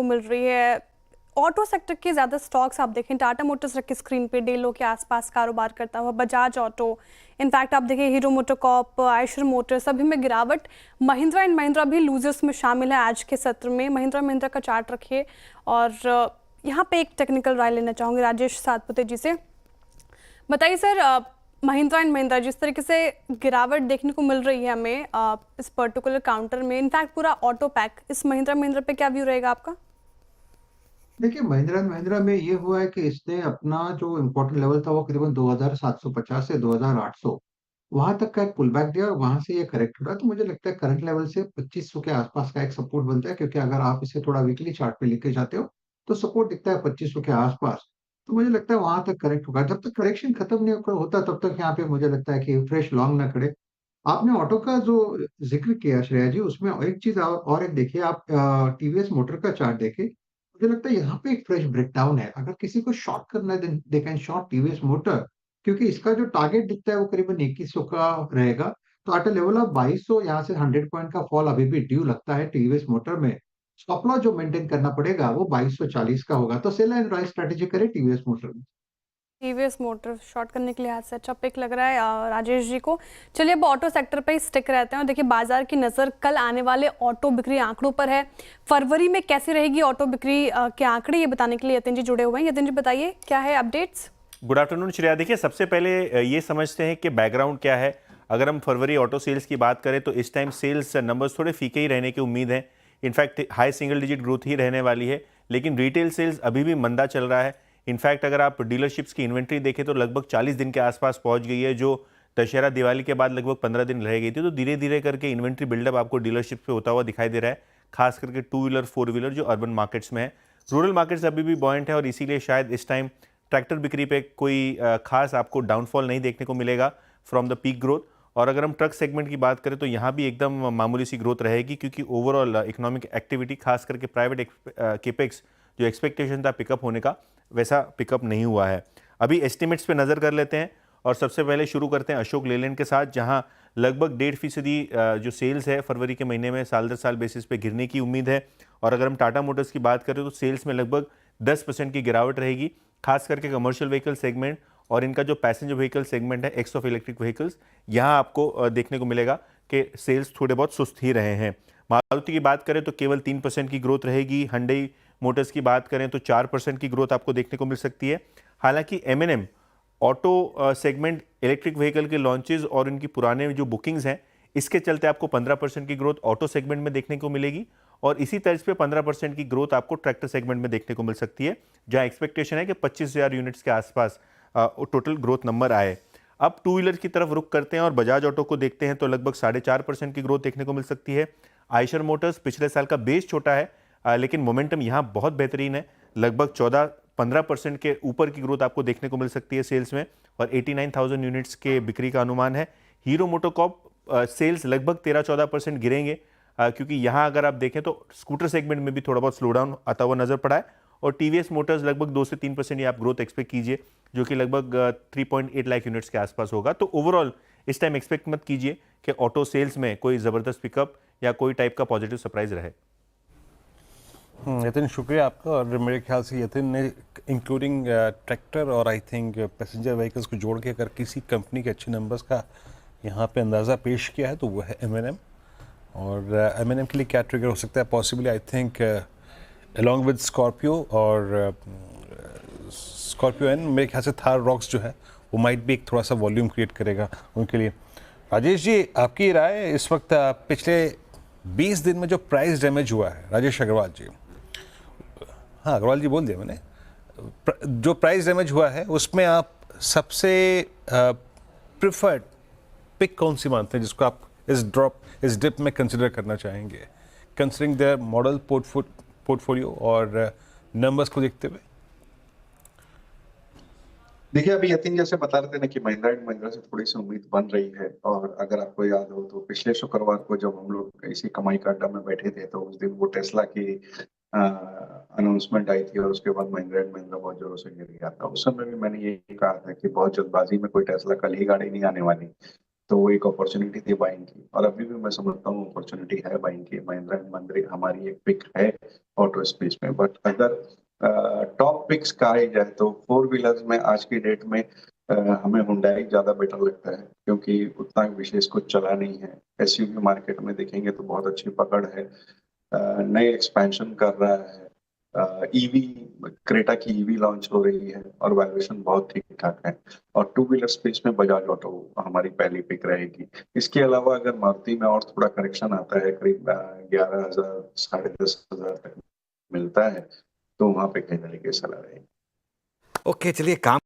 को मिल रही है। ऑटो सेक्टर के ज़्यादा स्टॉक्स आप देखें, टाटा मोटर्स रखे स्क्रीन पे, डेलों के आसपास कारोबार करता हुआ, बजाज ऑटो, इनफैक्ट आप देखिए हीरो मोटोकॉर्प, आयशर मोटर्स, सभी में गिरावट। महिंद्रा एंड महिंद्रा भी लूजर्स में शामिल है आज के सत्र में। महिंद्रा का चार्ट रखिए और यहाँ पे एक टेक्निकल राय लेना चाहूँगी राजेश सातपुते जी से। बताइए सर, महिंद्रा एंड महिंद्रा जिस तरीके से गिरावट देखने को मिल रही है हमें इस पर्टिकुलर काउंटर में, इनफैक्ट पूरा ऑटो पैक, इस महिंद्रा पे क्या व्यू रहेगा आपका? देखिए, महिंद्रा एंड महिंद्रा में ये हुआ है कि इसने अपना जो इम्पोर्टेंट लेवल था वो करीबन 2750 से 2800 वहां तक का एक पुल बैक दिया और वहां से ये करेक्ट हुआ। तो मुझे लगता है करंट लेवल से 2500 के आसपास का एक सपोर्ट बनता है, क्योंकि अगर आप इसे थोड़ा वीकली चार्ट पे लेके जाते हो तो सपोर्ट दिखता है 2500 के आसपास। तो मुझे लगता है वहां तक करेक्ट होगा। जब तक करेक्शन खत्म नहीं होता तब तक यहाँ पे मुझे लगता है कि फ्रेश लॉन्ग ना करे। आपने ऑटो का जो जिक्र किया श्रेया जी, उसमें एक चीज और एक देखिए, आप टीवीएस मोटर का चार्ट देखिए। मुझे लगता है यहाँ पे एक फ्रेश ब्रेकडाउन है। अगर किसी को शॉर्ट करना है they can short TVS motor, क्योंकि इसका जो टारगेट दिखता है वो करीबन 2100 का रहेगा। तो एट अ लेवल ऑफ 2200 यहाँ से 100 पॉइंट का फॉल अभी भी ड्यू लगता है टीवीएस मोटर में। स्टॉप लॉस जो मेंटेन करना पड़ेगा वो 2240 का होगा। तो सेल एंड राइट स्ट्रेटेजी करें टीवीएस मोटर में। टीवीएस मोटर शॉर्ट करने के लिहाज से अच्छा पिक लग रहा है राजेश जी को। चलिए अब ऑटो सेक्टर पे ही स्टिक रहते हैं और देखिए बाजार की नज़र कल आने वाले ऑटो बिक्री आंकड़ों पर है। फरवरी में कैसी रहेगी ऑटो बिक्री के आंकड़े, ये बताने के लिए यतिन जी जुड़े हुए हैं। यतिन जी बताइए क्या है अपडेट्स। Good afternoon Shreya. देखिए, सबसे पहले ये समझते हैं कि बैकग्राउंड क्या है। अगर हम फरवरी ऑटो सेल्स की बात करें तो इस टाइम सेल्स नंबर्स थोड़े फीके ही रहने की उम्मीद है। In fact high single digit growth ही रहने वाली है, लेकिन रिटेल सेल्स अभी भी मंदा चल रहा है। इनफैक्ट अगर आप डीलरशिप्स की इन्वेंट्री देखें तो लगभग 40 दिन के आसपास पहुंच गई है, जो दशहरा दिवाली के बाद लगभग 15 दिन रह गई थी। तो धीरे धीरे करके इन्वेंट्री बिल्डअप आपको डीलरशिप पे होता हुआ दिखाई दे रहा है, खास करके टू व्हीलर फोर व्हीलर जो अर्बन मार्केट्स में है। रूरल मार्केट्स अभी भी बॉयंट है और इसीलिए शायद इस टाइम ट्रैक्टर बिक्री पे कोई खास आपको डाउनफॉल नहीं देखने को मिलेगा फ्रॉम द पीक ग्रोथ। और अगर हम ट्रक सेगमेंट की बात करें तो यहाँ भी एकदम मामूली सी ग्रोथ रहेगी, क्योंकि ओवरऑल इकोनॉमिक एक्टिविटी खास करके प्राइवेट केपेक्स जो एक्सपेक्टेशन था पिकअप होने का, वैसा पिकअप नहीं हुआ है। अभी एस्टिमेट्स पे नज़र कर लेते हैं और सबसे पहले शुरू करते हैं अशोक लेलैंड के साथ, जहाँ लगभग 1.5% जो सेल्स है फरवरी के महीने में साल दर साल बेसिस पे गिरने की उम्मीद है। और अगर हम टाटा मोटर्स की बात करें तो सेल्स में लगभग 10% की गिरावट रहेगी, खास करके कमर्शियल व्हीकल सेगमेंट और इनका जो पैसेंजर व्हीकल सेगमेंट है एक्स ऑफ इलेक्ट्रिक व्हीकल्स, यहाँ आपको देखने को मिलेगा कि सेल्स थोड़े बहुत सुस्त ही रहे हैं। मारुति की बात करें तो केवल 3% की ग्रोथ रहेगी। हुंडई मोटर्स की बात करें तो 4% की ग्रोथ आपको देखने को मिल सकती है। हालांकि M&M auto segment electric vehicle के लॉन्चेस और इनकी पुराने जो बुकिंग्स हैं, इसके चलते आपको 15% की ग्रोथ ऑटो सेगमेंट में देखने को मिलेगी। और इसी तर्ज पे 15% की ग्रोथ आपको ट्रैक्टर सेगमेंट में देखने को मिल सकती है, जहां एक्सपेक्टेशन है कि 25,000 यूनिट्स के आसपास टोटल ग्रोथ नंबर आए। अब टू व्हीलर की तरफ रुख करते हैं और बजाज ऑटो को देखते हैं तो लगभग 4.5% की ग्रोथ देखने को मिल सकती है। आयशर मोटर्स पिछले साल का बेस छोटा है, लेकिन मोमेंटम यहाँ बहुत बेहतरीन है। लगभग 14-15% के ऊपर की ग्रोथ आपको देखने को मिल सकती है सेल्स में, और 89,000 यूनिट्स के बिक्री का अनुमान है। हीरो मोटोकॉर्प सेल्स लगभग 13-14% गिरेंगे, क्योंकि यहाँ अगर आप देखें तो स्कूटर सेगमेंट में भी थोड़ा बहुत स्लो डाउन आता हुआ नजर पड़ा है। और टीवीएस मोटर्स लगभग 2 से 3% ही आप ग्रोथ एक्सपेक्ट कीजिए, जो कि लगभग 3.8 लाख यूनिट्स के आसपास होगा। तो ओवरऑल इस टाइम एक्सपेक्ट मत कीजिए कि ऑटो सेल्स में कोई ज़बरदस्त पिकअप या कोई टाइप का पॉजिटिव सरप्राइज रहे। यतिन, शुक्रिया आपका। और मेरे ख्याल से यतिन ने इंक्लूडिंग ट्रैक्टर और आई थिंक पैसेंजर व्हीकल्स को जोड़ के अगर किसी कंपनी के अच्छे नंबर्स का यहाँ पे अंदाज़ा पेश किया है तो वो है M&M। और M&M के लिए क्या ट्रिगर हो सकता है possibly, I think along with Scorpio और स्कॉर्पियो एन, मेरे ख्याल से थार रॉक्स जो है वो माइट भी एक थोड़ा सा वॉल्यूम क्रिएट करेगा उनके लिए। राजेश जी, आपकी राय इस वक्त पिछले 20 दिन में जो प्राइस डैमेज हुआ है, राजेश अग्रवाल जी, हाँ अग्रवाल जी बोल दिया मैंने, जो प्राइस डैमेज हुआ है उसमें आप सबसे प्रिफर्ड पिक कौन सी मानते हैं जिसको आप इस डिप में कंसिडर करना चाहेंगे, कंसिडरिंग देयर मॉडल पोर्टफोलियो और नंबर्स को देखते हुए? देखिए, अभी यतीन जैसे बता रहे थे ना कि महिंद्रा एंड महिंद्रा से थोड़ी सी उम्मीद बन रही है। और अगर आपको याद हो तो पिछले शुक्रवार को जब हम लोग इसी कमाई का अड्डा में बैठे थे तो उस दिन वो टेस्ला की अनाउंसमेंट आई थी और उसके बाद महिंद्रा एंड महिंद्रा बहुत जोरों से गिर गया था। उस समय भी मैंने यही कहा था कि बहुत जल्दबाजी में कोई टेस्ला कल ही गाड़ी नहीं आने वाली। तो वो एक अपॉर्चुनिटी थी बाइंग की, और अभी भी मैं समझता हूँ अपॉर्चुनिटी है बाइंग की। महिंद्रा एंड महिंद्रा हमारी एक पिक है ऑटो स्पेस में। बट अगर टॉप पिक्स कहा ही जाए तो फोर व्हीलर्स में आज की डेट में हमें हुंडई ज्यादा बेटर लगता है, क्योंकि उतना विशेष कुछ चला नहीं है। एसयूवी मार्केट में देखेंगे तो बहुत अच्छी पकड़ है, नए एक्सपेंशन कर रहा है। ईवी क्रेटा की ईवी लॉन्च हो रही है और वैल्यूएशन बहुत ठीक ठाक है। और टू व्हीलर स्पेस में बजाज ऑटो हमारी पहली पिक रहेगी। इसके अलावा अगर मारुति में और थोड़ा करेक्शन आता है, करीब 11,000 10,500 तक मिलता है, तो वहां पे कहीं तरीके सलाह रहेगी। ओके, चलिए काम